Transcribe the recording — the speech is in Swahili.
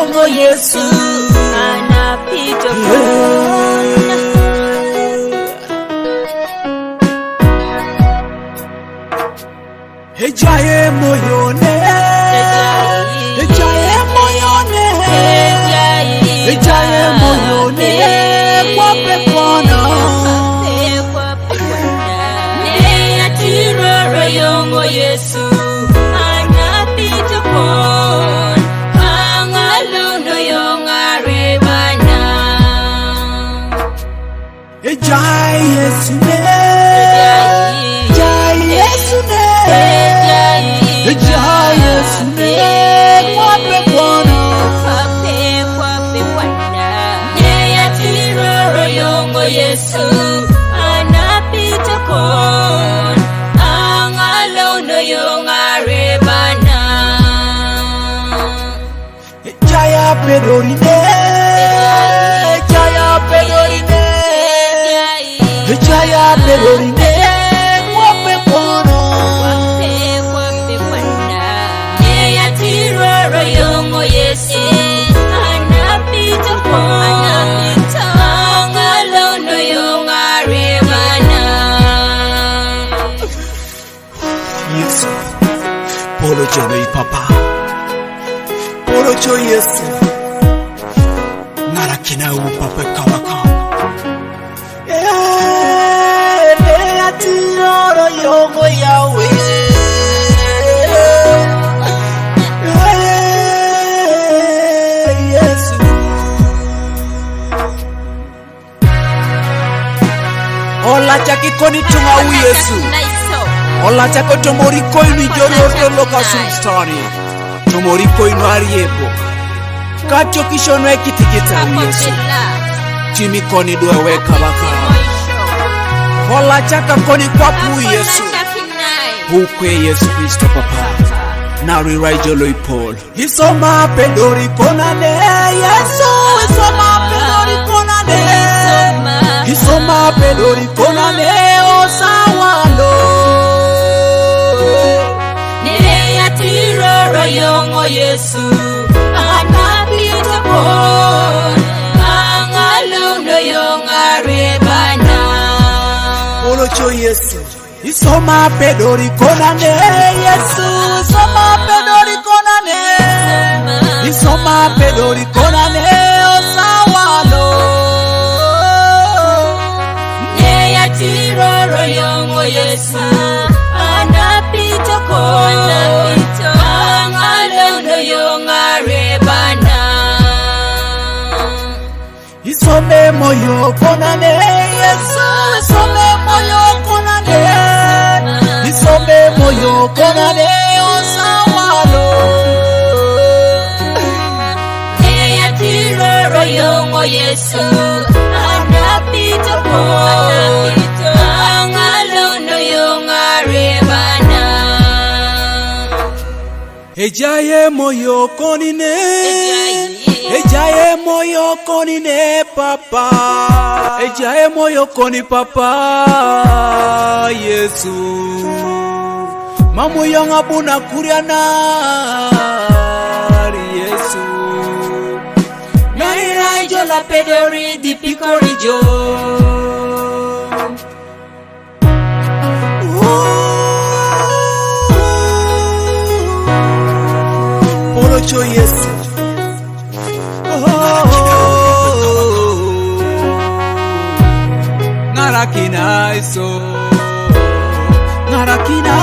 yongo Yesu anapita Ejaye moyone Ejaye moyone Ejaye moyone Kwa pepona Ne atiro yongo Yesu anapita pon Angalono yonga rebana Ejaye Yesu ne Ejaye Yesu ne Ejaye Yesu ne Kwa pepona Ne atiro yongo Yesu anapita pon Angalono yonga rebana Ejaye pedorine Ejaye pedorine Ejaye pedorine Kwa pepona Ne atiro yongo Yesu anapita pon Angalono yonga rebana Yesu Polo jono papa Polo jo Yesu Nara kina papa kawaka Ne atiro yongo Yahweh Yesu Ola chaki koni tunga u Yesu Ola chako tomori koinu joro loka sultani Tomori koinu ariebo Kacho kishono ekitikita u Yesu Chimi koni duwe weka baka Ola chaka koni kwapu Yesu Ukwe Yesu Kristo papa Nari raijolo ipol Isoma pedori konane Yesu Isoma pedori konane Isoma pedori konane Osawalo Ne atiro yongo Yesu anapita pon Angalono yonga rebana Olocho Yesu Isoma pedori konane Yesu Isoma pedori konane Isoma pedori konane Osawalo Ne atiro yongo Yesu anapita pon Angalono yonga rebana Isome moyo konane Yesu Isome moyo konane Isome moyo konane Osawalo Ne atiro yongo Yesu anapita pon Angalono yonga rebana Ejaye moyo konine Ejaye moyo konine papa Ejaye moyo koni papa Yesu Mamu yonga buna kuriana Yesu Naira jola pedori di picorijo Polocho Yesu Narakina iso Narakina